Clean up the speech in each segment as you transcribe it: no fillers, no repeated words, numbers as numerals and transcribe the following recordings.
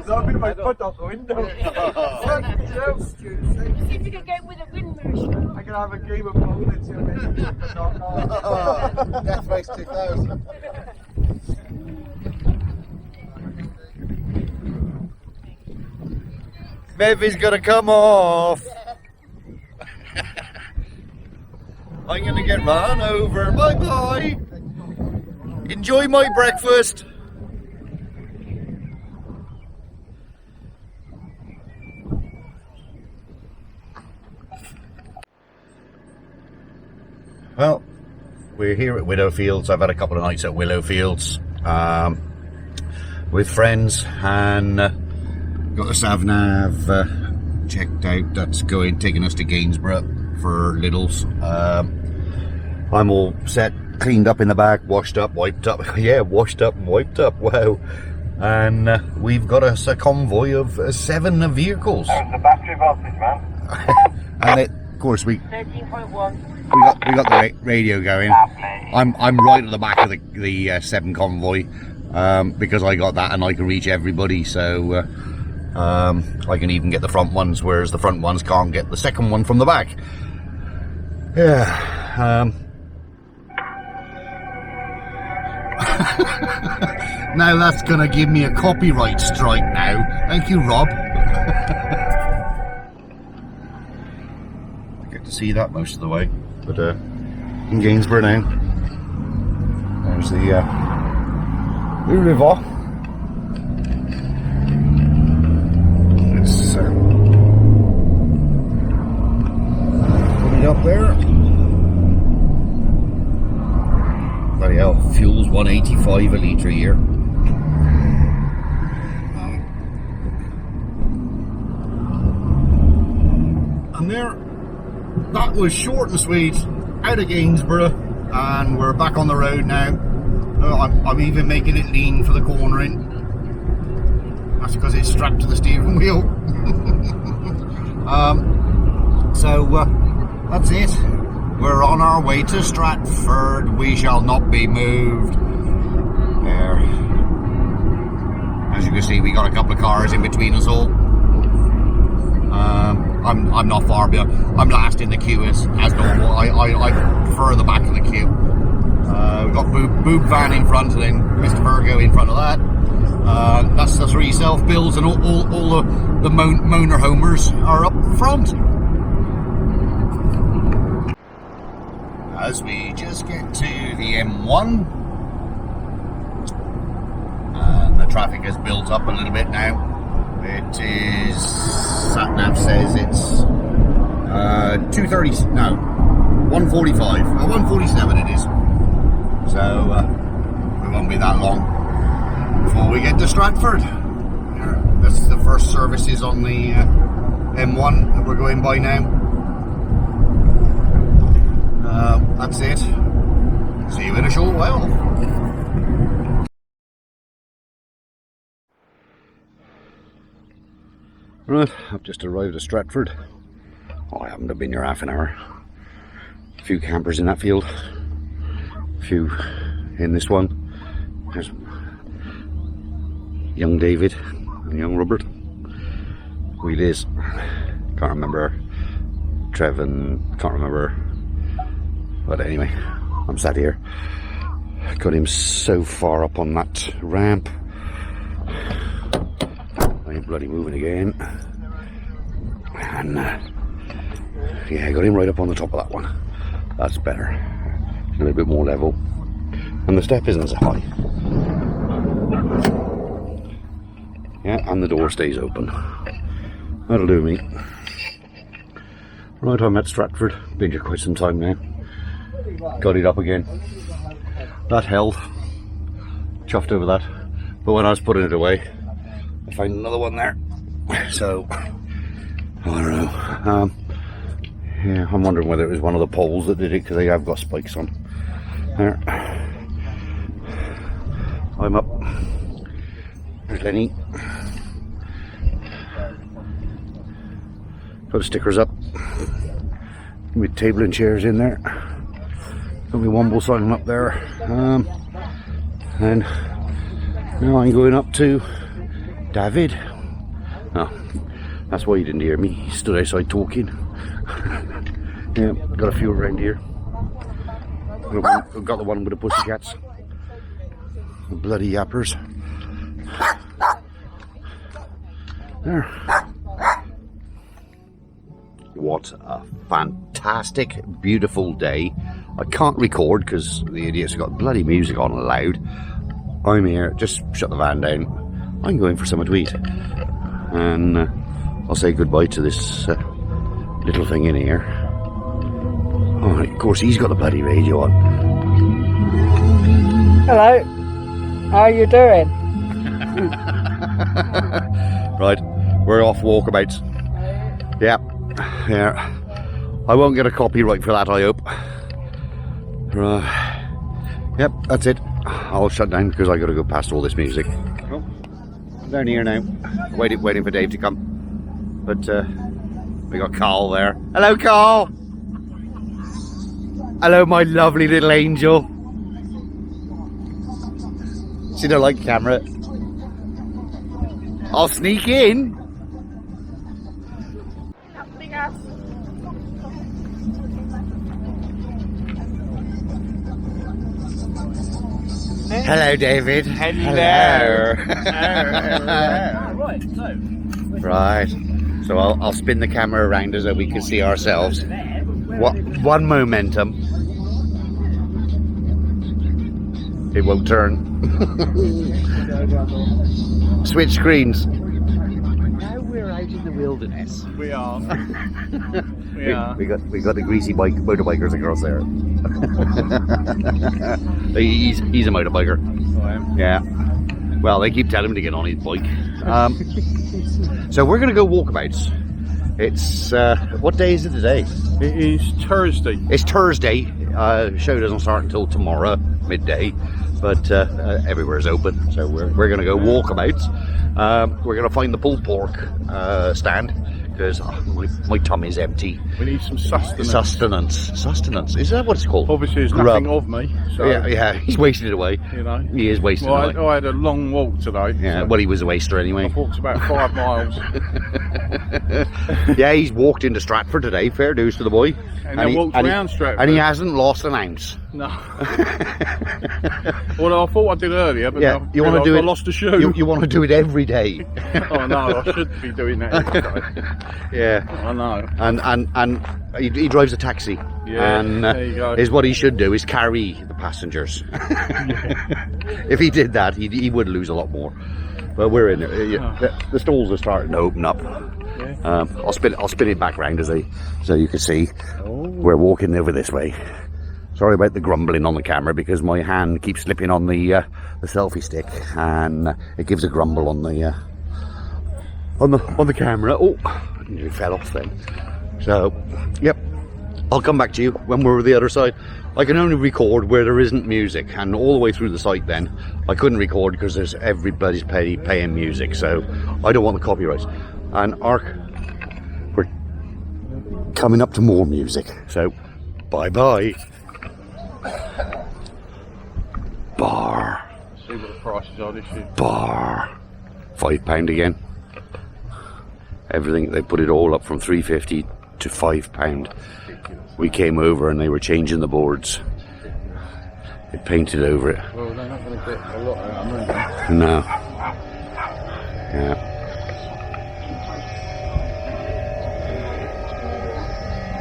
I've been my foot out the window. See if you can get with a windmill. I can have a game of bowling. Death Race 2000. Mevy's gonna come off. I'm gonna get run over. Bye bye. Enjoy my breakfast. Well, we're here at Willowfields. I've had a couple of nights at Willowfields with friends, and got the Savnav checked out. That's taking us to Gainsborough for Littles. I'm all set, cleaned up in the back, washed up, wiped up. Yeah, washed up and wiped up. Wow. And we've got us a convoy of 7 vehicles. How's the battery voltage, man? And of course we 13.1. we got the radio going. I'm right at the back of the 7 convoy because I got that and I can reach everybody. So I can even get the front ones, whereas the front ones can't get the second one from the back. Yeah. Now that's gonna give me a copyright strike now. Thank you, Rob. I get to see that most of the way. But in Gainsborough now. There's the river. It's coming up there. Bloody hell, fuel's 185 a litre a year. And there, that was short and sweet, out of Gainsborough, and we're back on the road now. I'm even making it lean for the cornering. That's because it's strapped to the steering wheel. So that's it. We're on our way to Stratford. We shall not be moved. There. As you can see, we got a couple of cars in between us all. I'm not far behind. I'm last in the queue as normal. I prefer the back of the queue. We've got Boob Van in front, and then Mr. Virgo in front of that. That's the 3 self-builds, and all the Moaner Homers are up front. As we just get to the M1, the traffic has built up a little bit now. It is, SatNav says it's 2:30, no, 1:45, 1:47 it is. So it won't be that long before we get to Stratford. This is the first services on the M1 that we're going by now. That's it. See you in a short while. Right, I've just arrived at Stratford. Oh, I haven't been here half an hour. A few campers in that field. A few in this one. There's young David and young Robert. We Liz. Can't remember. Trev and can't remember. But anyway, I'm sat here. Got him so far up on that ramp. I ain't bloody moving again. And yeah, I got him right up on the top of that one. That's better. A little bit more level. And the step isn't so high. Yeah, and the door stays open. That'll do me. Right, I'm at Stratford. Been here quite some time now. Got it up again. That held. Chuffed over that. But when I was putting it away, I found another one there. So, I don't know. Yeah, I'm wondering whether it was one of the poles that did it, because they have got spikes on. There. I'm up. There's Lenny. Put the stickers up. with table and chairs in there. Got my Womble sign up there. And now I'm going up to David. Oh, that's why you didn't hear me. He stood outside talking. Yeah, got a few around here. We've got the one with the pussycats. The bloody yappers. There. What a fantastic, beautiful day. I can't record because the idiots have got bloody music on loud. I'm here, just shut the van down. I'm going for something to eat. And I'll say goodbye to this little thing in here. Oh, of course, he's got the bloody radio on. Hello. How are you doing? Right, we're off walkabouts. Yeah. I won't get a copyright for that, I hope. Yep, that's it. I'll shut down because I got to go past all this music. Oh, I'm down here now, waiting for Dave to come. But we got Carl there. Hello, Carl. Hello, my lovely little angel. She don't like camera. I'll sneak in. Hello, David. Hello. Right. So I'll spin the camera around so we can see ourselves. One momentum. It won't turn. Switch screens. Now we're out in the wilderness. We are. We got the greasy motorbikers across there. he's a motorbiker. I am. Yeah. Well, they keep telling him to get on his bike. So we're going to go walkabouts. It's what day is it today? It is Thursday. It's Thursday. Show doesn't start until tomorrow midday, but everywhere's open. So we're going to go walkabouts. We're going to find the pulled pork stand because my tummy's empty. We need some sustenance. Sustenance. Is that what it's called? Obviously, there's nothing of me. So, Yeah. He's wasting it away. You know. He is wasting Well, it away. I had a long walk today. Yeah. So Well, he was a waster anyway. I walked about 5 miles. Yeah, he's walked into Stratford today. Fair dues to the boy. And I walked around Stratford. And he hasn't lost an ounce. No. Well, I thought I did earlier, but Yeah, you want to do I it. lost a shoe. You want to do it every day. Oh no, I should be doing that every day. Yeah. I know. And he drives a taxi. Yeah, And there you go. is what he should do is carry the passengers. If he did that, he would lose a lot more. But we're in there. The stalls are starting to open up. Yeah. I'll spin it back round so you can see. We're walking over this way. Sorry about the grumbling on the camera because my hand keeps slipping on the selfie stick and it gives a grumble on the camera. Oh, it nearly fell off then. So, yep. I'll come back to you when we're the other side. I can only record where there isn't music, and all the way through the site then I couldn't record because there's everybody's paying music, so I don't want the copyrights. And we're coming up to more music, so bye bye. Bar. See what the prices are this year. Bar. £5 again. Everything, they put it all up from £3.50 to £5. We came over and they were changing the boards. They painted over it. Well, they're not going to get a lot out of them. No. Yeah.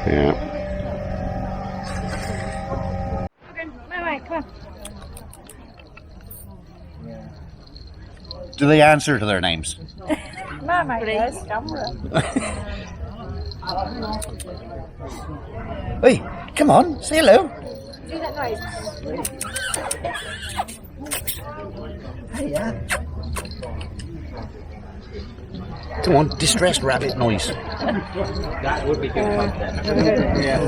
Yeah. Okay, Mama, come on. Do they answer to their names? Mama, please. Hey, come on, say hello. Do that noise. Come on, distressed rabbit noise. That would be good content. Yeah.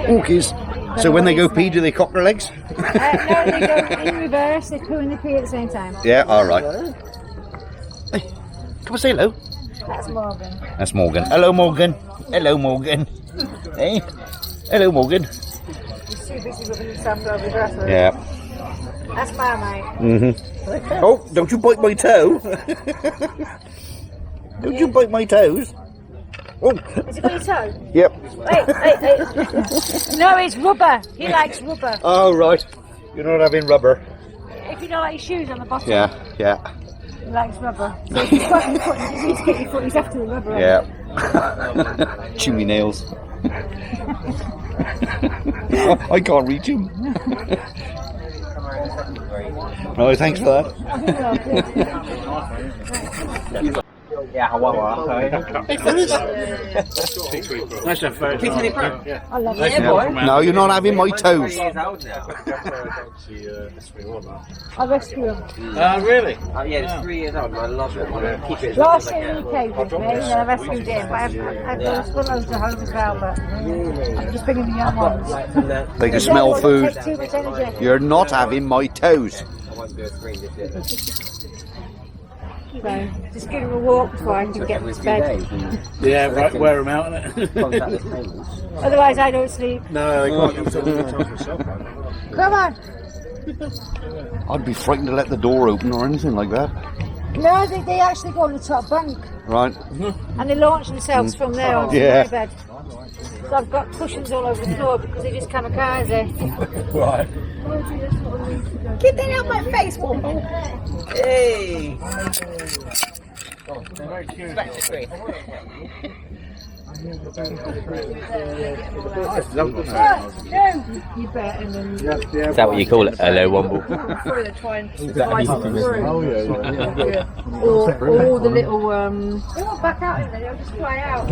Orkies. So when they go pee, do they cock their legs? No, they go in reverse. They poo and they pee at the same time. Yeah, alright. Hey, come on, say hello. That's Morgan. That's Morgan. Hello, Morgan. Hello, Morgan. Hey. Hello, Morgan. He's too busy rubbing himself over the dresser. Yeah. That's Marmite. Oh, don't you bite my toe. Don't you bite my toes. Oh. Is it got your toe? Yep. Wait. No, it's rubber. He likes rubber. Oh, right. You're not having rubber. If you don't like your shoes on the bottom, Yeah. he likes rubber. So if you've got your foot, you need to get your foot. He's after the rubber. Yeah. Chew me nails. I can't reach him. Oh, thanks for that. Yeah, I want one. Hey, fellas. That's a first. I love it. No, you're not having my toes. I'll rescue him. Really? Yeah, it's 3 years old and I love it. I keep it Last year he came with me and then I rescued him. But I've got loads at home as well, but I'm just bringing the young ones. They can smell They food. take too much energy. You're not having my toes. So just give him a walk before I can get him to bed. Yeah, right, wear them out, innit? Otherwise I don't sleep. No, they can't. Come on. I'd be frightened to let the door open or anything like that. No, they actually go on the top bunk Right. and they launch themselves from there onto Yeah. my bed. So I've got cushions all over the floor because they're just kamikaze. Right. Get that out my face, woman. Hey! You bet, and then Is that what you call it? Hello, Womble. through the twine, or the little they won't back out in there, they'll just fly out.